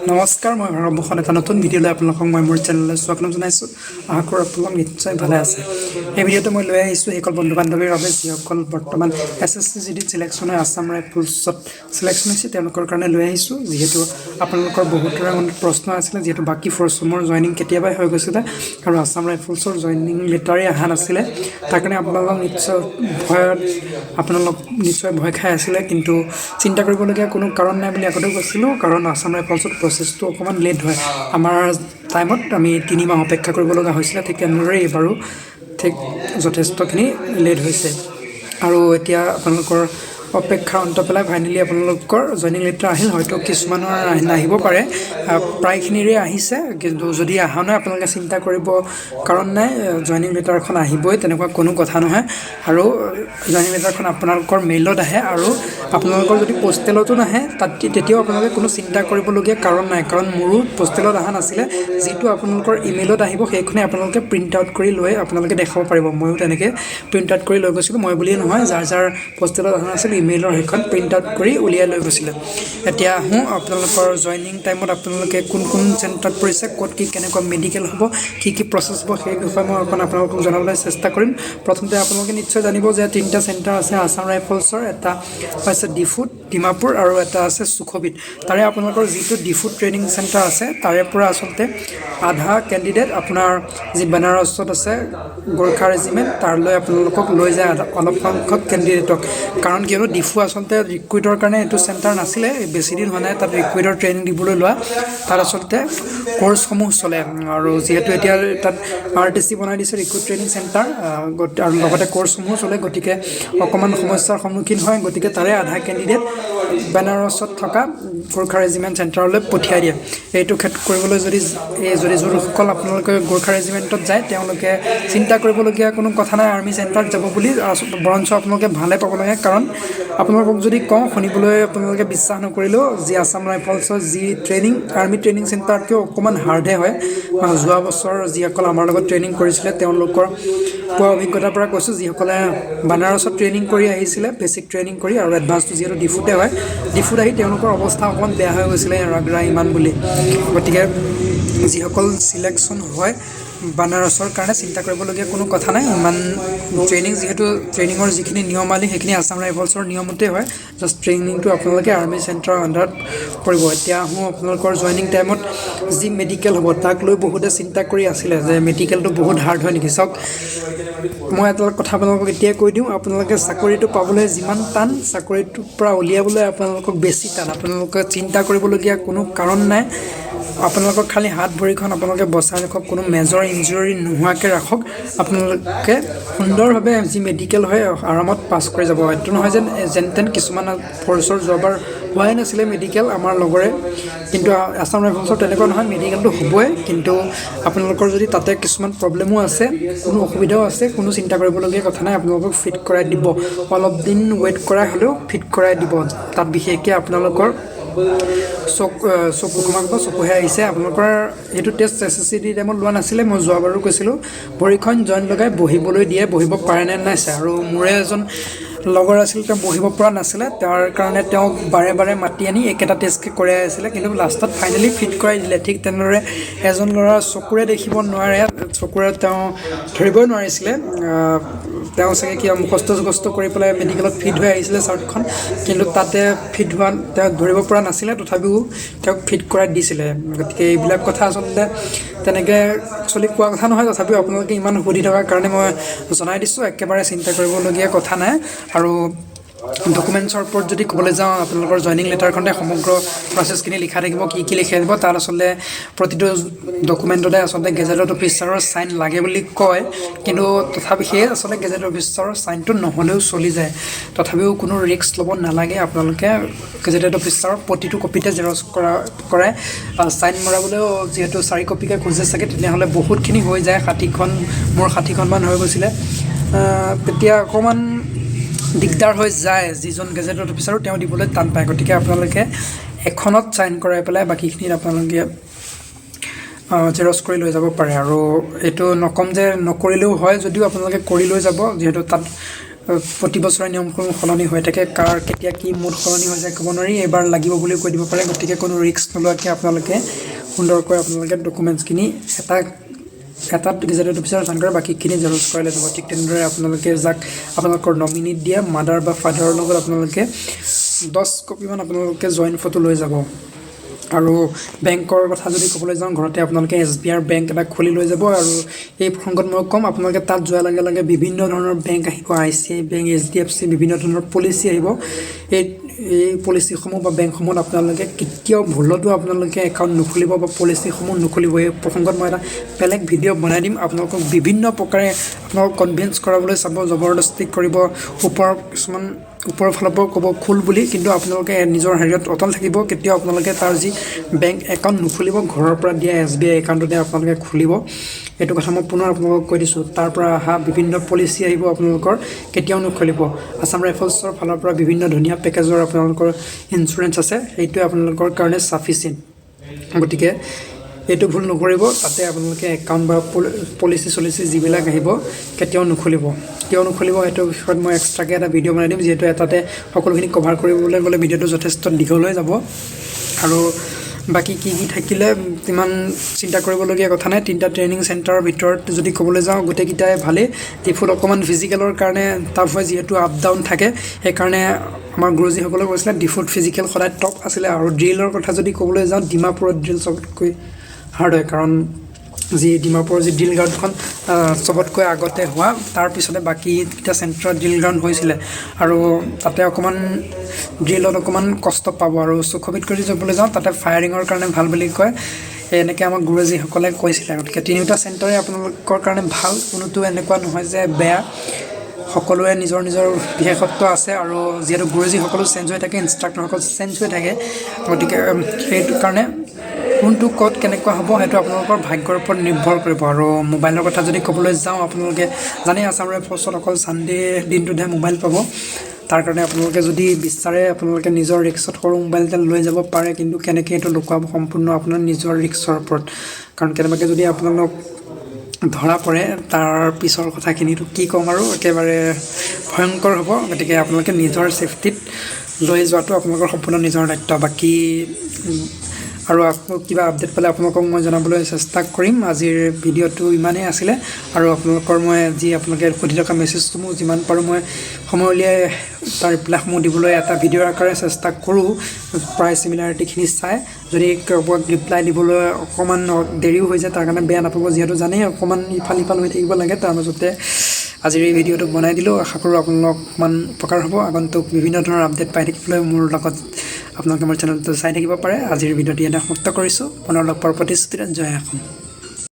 নমস্কাৰ, মই ভাৰ্গৱ ভূষণ এটা নতুন ভিডিঅ'লৈ আপোনালোকক মই মোৰ চেনেললৈ স্বাগতম জনাইছোঁ। আশা কৰোঁ আপোনালোক নিশ্চয় ভালে আছে। এই ভিডিঅ'টো মই লৈ আহিছোঁ সেইসকল বন্ধু বান্ধৱীৰ বাবে যিসকল বৰ্তমান SSC GDত চিলেকশ্যন হৈ আছাম ৰাইফলছত চিলেকশ্যন হৈছে তেওঁলোকৰ কাৰণে লৈ আহিছোঁ। যিহেতু আপোনালোকৰ বহুতৰে মনত প্ৰশ্ন আছিলে, যিহেতু বাকী ফ'ৰ্চসমূহৰ জইনিং কেতিয়াবাই হৈ গৈছিলে আৰু আছাম ৰাইফলছৰ জইনিং লেটাৰেই অহা নাছিলে। তাৰ কাৰণে আপোনালোক নিশ্চয় ভয় খাই আছিলে, কিন্তু চিন্তা কৰিবলগীয়া কোনো কাৰণ নাই বুলি আগতেও কৈছিলোঁ। কাৰণ আছাম ৰাইফলছত প্ৰচেছটো অকণমান লেট হয়। আমাৰ টাইমত আমি 3 মাহ অপেক্ষা কৰিব লগা হৈছিলে, ঠিক তেনেদৰে এইবাৰো ঠিক যথেষ্টখিনি লেট হৈছে। আৰু এতিয়া আপোনালোকৰ অপেক্ষা অন্ত পেলাই ফাইনেলি আপোনালোকৰ জইনিং লেটাৰ আহিল। হয়তো কিছুমানৰ নাহিব পাৰে, প্ৰায়খিনিৰে আহিছে, কিন্তু যদি অহা নাই আপোনালোকে চিন্তা কৰিব কাৰণ নাই। জইনিং লেটাৰখন আহিবই, তেনেকুৱা কোনো কথা নহয়। আৰু জইনিং লেটাৰখন আপোনালোকৰ মেইলত আহে, আৰু আপোনালোকৰ যদি পোষ্টেলতো নাহে তেতিয়াও আপোনালোকে কোনো চিন্তা কৰিবলগীয়া কাৰণ নাই। কাৰণ মোৰো পোষ্টেলত অহা নাছিলে, যিটো আপোনালোকৰ ইমেইলত আহিব সেইখনে আপোনালোকে প্ৰিণ্ট আউট কৰি লৈ আপোনালোকে দেখাব পাৰিব। ময়ো তেনেকৈ প্ৰিণ্ট আউট কৰি লৈ গৈছিলোঁ, মই বুলিয়ে নহয়, যাৰ পোষ্টেলত অহা নাছিল ইমেইলৰ সেইখন প্ৰিণ্ট আউট কৰি উলিয়াই লৈ গৈছিলে। এতিয়া আহোঁ আপোনালোকৰ জইনিং টাইমত আপোনালোকে কোন চেণ্টাৰত পৰিছে, ক'ত কি কেনেকুৱা মেডিকেল হ'ব, কি প্ৰচেছ হ'ব, সেই বিষয়ে মই আপোনালোকক জনাবলৈ চেষ্টা কৰিম। প্ৰথমতে আপোনালোকে নিশ্চয় জানিব যে 3টা চেণ্টাৰ আছে আছাম ৰাইফলছৰ। এটা হৈছে ডিফুত, ডিমাপুৰ, আৰু এটা আছে সুখবিত। তাৰে আপোনালোকৰ যিটো ডিফুত ট্ৰেইনিং চেণ্টাৰ আছে তাৰে পৰা আচলতে আধা কেণ্ডিডেট আপোনাৰ যি বেনাৰছত আছে গোৰ্খা ৰেজিমেণ্ট, তালৈ আপোনালোকক লৈ যায় অলপ সংখ্যক কেণ্ডিডেটক। কাৰণ কিয়নো ডিফু আচলতে ৰিক্ৰুইটৰ কাৰণে এইটো চেণ্টাৰ নাছিলে, বেছিদিন হোৱা নাই তাত ৰিক্ৰুইটৰ ট্ৰেইনিং দিবলৈ লোৱা। তাত আচলতে ক'ৰ্চসমূহ চলে, আৰু যিহেতু এতিয়া তাত RTC বনাই দিছে ৰিক্ৰুইট ট্ৰেইনিং চেণ্টাৰ, আৰু লগতে ক'ৰ্চসমূহ চলে, গতিকে অকণমান সমস্যাৰ সন্মুখীন হয়। গতিকে তাৰে আধা কেণ্ডিডেট বেনাৰছত থকা গোৰ্খা ৰেজিমেণ্ট চেণ্টাৰলৈ পঠিয়াই দিয়ে। এইটো ক্ষেত্ৰত কৰিবলৈ যদি যোনসকল আপোনালোকে গোৰ্খা ৰেজিমেণ্টত যায় তেওঁলোকে চিন্তা কৰিবলগীয়া কোনো কথা নাই আৰ্মি চেণ্টাৰত যাব বুলি, বৰঞ্চ আপোনালোকে ভালে পাব লাগে। কাৰণ আপোনালোকক যদি কওঁ, শুনিবলৈ আপোনালোকে বিশ্বাস নকৰিলেও যি আছাম ৰাইফলছৰ যি ট্ৰেইনিং আৰ্মি ট্ৰেইনিং চেণ্টাৰতকৈও অকণমান হাৰ্ডহে হয়। যোৱা বছৰ যিসকল আমাৰ লগত ট্ৰেইনিং কৰিছিলে তেওঁলোকৰ পোৱা অভিজ্ঞতাৰ পৰা কৈছোঁ, যিসকলে বানাৰসত ট্ৰেইনিং কৰি আহিছিলে, বেছিক ট্ৰেইনিং কৰি, আৰু এডভান্সটো যিহেতু ডিফুতে হয়, ডিফুত আহি তেওঁলোকৰ অৱস্থা অকণমান বেয়া হৈ গৈছিলে ৰাগৰা ইমান বুলি। গতিকে যিসকল চিলেকশ্যন হয় বানাৰসৰ কাৰণে চিন্তা কৰিবলগীয়া কোনো কথা নাই। ইমান যিহেতু ট্ৰেইনিঙৰ যিখিনি নিয়মাৱলী সেইখিনি আছাম ৰাইফলছৰ নিয়মতে হয়, জাষ্ট ট্ৰেইনিংটো আপোনালোকে আৰ্মি চেণ্টাৰৰ আণ্ডাৰত কৰিব। এতিয়া আহোঁ আপোনালোকৰ জইনিং টাইমত যি মেডিকেল হ'ব তাক লৈ বহুতে চিন্তা কৰি আছিলে যে মেডিকেলটো বহুত হাৰ্ড হয় নেকি। চাওক, মই এটা কথা আপোনালোকক এতিয়াই কৈ দিওঁ, আপোনালোকে চাকৰিটো পাবলৈ যিমান টান, চাকৰিটোৰ পৰা উলিয়াবলৈ আপোনালোকক বেছি টান। আপোনালোকে চিন্তা কৰিবলগীয়া কোনো কাৰণ নাই। আপোনালোকক খালি হাত ভৰিখন আপোনালোকে বচাই ৰাখক, কোনো মেজৰ ইঞ্জুৰি নোহোৱাকৈ ৰাখক। আপোনালোকে সুন্দৰভাৱে যি মেডিকেল হয় আৰামত পাছ কৰি যাব। এইটো নহয় যেন তেন কিছুমান ফ'ৰ্চৰ যোৱাবাৰ হোৱাই নাছিলে মেডিকেল আমাৰ লগৰে, কিন্তু আছাম ৰাইফলছৰ তেনেকুৱা নহয়, মেডিকেলটো হ'বই। কিন্তু আপোনালোকৰ যদি তাতে কিছুমান প্ৰব্লেমো আছে, কোনো অসুবিধাও আছে, কোনো চিন্তা কৰিবলগীয়া কথা নাই। আপোনালোকক ফিট কৰাই দিব, অলপ দিন ৱেইট কৰাই হ'লেও ফিট কৰাই দিব। তাত বিশেষকৈ আপোনালোকৰ চকুহে আহিছে। আপোনালোকৰ এইটো টেষ্ট SSC টাইমত লোৱা নাছিলে, মই যোৱাবাৰো কৈছিলোঁ। ভৰিখন জইন লগাই বহিবলৈ দিয়ে, বহিব পাৰে নে নাই চাই। আৰু মোৰে এজন লগৰ আছিল, তেওঁ বহিব পৰা নাছিলে, তাৰ কাৰণে তেওঁক বাৰে বাৰে মাতি আনি একেটা টেষ্টকে কৰাই আছিলে, কিন্তু লাষ্টত ফাইনেলি ফিট কৰাই দিলে। ঠিক তেনেদৰে এজন ল'ৰা চকুৰে দেখিব নোৱাৰে, চকুৰে তেওঁ ধৰিবই নোৱাৰিছিলে, তেওঁ চাগে কিবা মুখস্থ কৰি পেলাই মেডিকেলত ফিট হৈ আহিছিলে চাৰ্টখন, কিন্তু তাতে ফিট হোৱা তেওঁ ধৰিব পৰা নাছিলে, তথাপিও তেওঁক ফিট কৰাই দিছিলে। গতিকে এইবিলাক কথা আচলতে তেনেকৈ একচুৱেলি কোৱা কথা নহয়, তথাপিও আপোনালোকে ইমান সুধি থকাৰ কাৰণে মই জনাই দিছোঁ। একেবাৰে চিন্তা কৰিবলগীয়া কথা নাই। আৰু ডকুমেণ্টছৰ ওপৰত যদি ক'বলৈ যাওঁ, আপোনালোকৰ জইনিং লেটাৰখনতে সমগ্ৰ প্ৰচেছখিনি লিখা থাকিব, কি লিখা থাকিব। তাত আচলতে প্ৰতিটো ডকুমেণ্টতে আচলতে গেজেটেড অফিচাৰৰ চাইন লাগে বুলি কয়, কিন্তু তথাপি সেয়ে আচলতে গেজেটেড অফিচাৰৰ চাইনটো নহ'লেও চলি যায়। তথাপিও কোনো ৰিস্ক ল'ব নালাগে। আপোনালোকে গেজেটেড অফিচাৰৰ প্ৰতিটো কপিতে জেৰক্স কৰাই চাইন মৰাবলৈও যিহেতু 4 কপিকৈ খোজে চাগে, তেনেহ'লে বহুতখিনি হৈ যায়। মোৰ 60খনমান হৈ গৈছিলে। তেতিয়া অকণমান দিগদাৰ হৈ যায়, যিজন গেজেটেড অফিচাৰো তেওঁ দিবলৈ টান পায়। গতিকে আপোনালোকে এখনত চাইন কৰাই পেলাই বাকীখিনিত আপোনালোকে জেৰক্স কৰি লৈ যাব পাৰে। আৰু এইটো নকম যে নকৰিলেও হয়, যদিও আপোনালোকে কৰি লৈ যাব, যিহেতু তাত প্ৰতি বছৰে নিয়মসমূহ সলনি হৈ থাকে, কাৰ কেতিয়া কি মুড সলনি হৈ যায় ক'ব নোৱাৰি। এইবাৰ লাগিব বুলি কৈ দিব পাৰে, গতিকে কোনো ৰিস্ক নোলোৱাকৈ আপোনালোকে সুন্দৰকৈ আপোনালোকে ডকুমেণ্টছখিনি এটাত গেজেটেড অফিচাৰ চাইন কৰে, বাকীখিনি জেৰক্স কৰাই লৈ যাব। ঠিক তেনেদৰে আপোনালোকে যাক আপোনালোকৰ নমিনীত দিয়ে মাদাৰ বা ফাদাৰৰ লগত আপোনালোকে 10 কপিমান আপোনালোকে জইণ্ট ফটো লৈ যাব। আৰু বেংকৰ কথা যদি ক'বলৈ যাওঁ, ঘৰতে আপোনালোকে SBI বেংক এটা খুলি লৈ যাব। আৰু এই প্ৰসংগত মই ক'ম, আপোনালোকে তাত যোৱাৰ লগে লগে বিভিন্ন ধৰণৰ বেংক আহিব, ICICI বেংক, HDFC, বিভিন্ন ধৰণৰ পলিচি আহিব। এই পলিচিসমূহ বা বেংকসমূহত আপোনালোকে কেতিয়াও ভুলতো আপোনালোকে একাউণ্ট নুখুলিব বা পলিচিসমূহ নুখুলিব। এই প্ৰসংগত মই এটা বেলেগ ভিডিঅ' বনাই দিম। আপোনালোকক বিভিন্ন প্ৰকাৰে আপোনালোকক কনভিন্স কৰাবলৈ চাব, জবৰদস্তি কৰিব, ওপৰৰ ফালৰ পৰাও ক'ব খোল বুলি, কিন্তু আপোনালোকে নিজৰ হেৰিয়ত অটল থাকিব। কেতিয়াও আপোনালোকে তাৰ যি বেংক একাউণ্ট নুখুলিব, ঘৰৰ পৰা দিয়া SBI একাউণ্টতে আপোনালোকে খুলিব। এইটো কথা মই পুনৰ আপোনালোকক কৈ দিছোঁ। তাৰ পৰা অহা বিভিন্ন পলিচি আহিব, আপোনালোকৰ কেতিয়াও নুখুলিব। আছাম ৰাইফলছৰ ফালৰ পৰা বিভিন্ন ধুনীয়া পেকেজৰ আপোনালোকৰ ইঞ্চুৰেঞ্চ আছে, সেইটোৱে আপোনালোকৰ কাৰণে চাফিচিয়েণ্ট। গতিকে এইটো ভুল নকৰিব। তাতে আপোনালোকে একাউণ্ট বা পলিচি যিবিলাক আহিব কেতিয়াও নুখুলিব। কিয় নুখুলিব সেইটো বিষয়ত মই এক্সট্ৰাকৈ এটা ভিডিঅ' বনাই দিম, যিহেতু এটাতে সকলোখিনি কভাৰ কৰিবলৈ গ'লে ভিডিঅ'টো যথেষ্ট দীঘল হৈ যাব। আৰু বাকী কি থাকিলে ইমান চিন্তা কৰিবলগীয়া কথা নাই। 3টা ট্ৰেইনিং চেণ্টাৰৰ ভিতৰত যদি ক'বলৈ যাওঁ, গোটেইকেইটাই ভালেই। ডিফুত অকণমান ফিজিকেলৰ কাৰণে টাফ হয়, যিহেতু আপ ডাউন থাকে। সেইকাৰণে আমাৰ গুৰুজীসকলে কৈছিলে ডিফুত ফিজিকেল সদায় টপ আছিলে। আৰু ড্ৰিলৰ কথা যদি ক'বলৈ যাওঁ, ডিমাপুৰত ড্ৰিল চবতকৈ হাৰ্ড হয়, কাৰণ ডিমাপুৰৰ যি ড্ৰিল গ্ৰাউণ্ডখন চবতকৈ আগতে হোৱা, তাৰপিছতে বাকীকেইটা চেণ্টাৰত ড্ৰিল গ্ৰাউণ্ড হৈছিলে। আৰু তাতে অকণমান ড্ৰিলত অকণমান কষ্ট পাব। আৰু চুখবিত কৰি যাবলৈ যাওঁ, তাতে ফায়াৰিঙৰ কাৰণে ভাল বুলি কয়, এনেকৈ আমাক গুৰুজীসকলে কৈছিলে। গতিকে 3টা চেণ্টাৰে আপোনালোকৰ কাৰণে ভাল, কোনোটো এনেকুৱা নহয় যে বেয়া। সকলোৰে নিজৰ বিশেষত্ব আছে। আৰু যিহেতু গুৰুজীসকলো চেঞ্জ হৈ থাকে, ইনষ্ট্ৰাক্টৰসকল চেঞ্জ হৈ থাকে, গতিকে সেইটো কাৰণে কোনটো ক'ত কেনেকুৱা হ'ব সেইটো আপোনালোকৰ ভাগ্যৰ ওপৰত নিৰ্ভৰ কৰিব। আৰু মোবাইলৰ কথা যদি ক'বলৈ যাওঁ, আপোনালোকে জানেই আছাম ৰাইফলছত অকল ছানডে দিনটোতহে মোবাইল পাব। তাৰ কাৰণে আপোনালোকে যদি বিচাৰে, আপোনালোকে নিজৰ ৰিক্সত সৰু মোবাইল এটা লৈ যাব পাৰে, কিন্তু কেনেকৈ এইটো লুকুৱাব সম্পূৰ্ণ আপোনাৰ নিজৰ ৰিক্সৰ ওপৰত। কাৰণ কেনেবাকৈ যদি আপোনালোক ধৰা পৰে, তাৰ পিছৰ কথাখিনিতো কি ক'ম আৰু, একেবাৰে ভয়ংকৰ হ'ব। গতিকে আপোনালোকে নিজৰ ছেফটিত লৈ যোৱাটো আপোনালোকৰ সম্পূৰ্ণ নিজৰ দায়িত্ব। বাকী আৰু কিবা আপডেট পালে আপোনালোকক মই জনাবলৈ চেষ্টা কৰিম। আজিৰ ভিডিঅ'টো ইমানেই আছিলে। আৰু আপোনালোকৰ মই আপোনালোকে সুধি থকা মেছেজসমূহ যিমান পাৰোঁ মই সময় উলিয়াই তাৰ ৰিপ্লাইসমূহ দিবলৈ এটা ভিডিঅ'ৰ আকাৰে চেষ্টা কৰোঁ, প্ৰায় চিমিলাৰিটিখিনি চাই। যদি কাৰোবাক ৰিপ্লাই দিবলৈ অকণমান দেৰিও হৈ যায়, তাৰ কাৰণে বেয়া নাপাব, যিহেতু জানেই অকণমান ইফাল হৈ থাকিব লাগে। তাৰ মাজতে আজিৰ এই ভিডিঅ'টো বনাই দিলোঁ। আশা কৰোঁ আপোনালোক অকণমান উপকাৰ হ'ব। আগন্তুক বিভিন্ন ধৰণৰ আপডেট পাই থাকিবলৈ মোৰ লগত আপোনালোকে মোৰ চেনেলটো চাই থাকিব পাৰে। আজিৰ ভিডিঅ'টি ইয়াতে সমাপ্ত কৰিছোঁ। পুনৰ লগ পোৱাৰ প্ৰতিশ্ৰুতিৰে জয় অসম।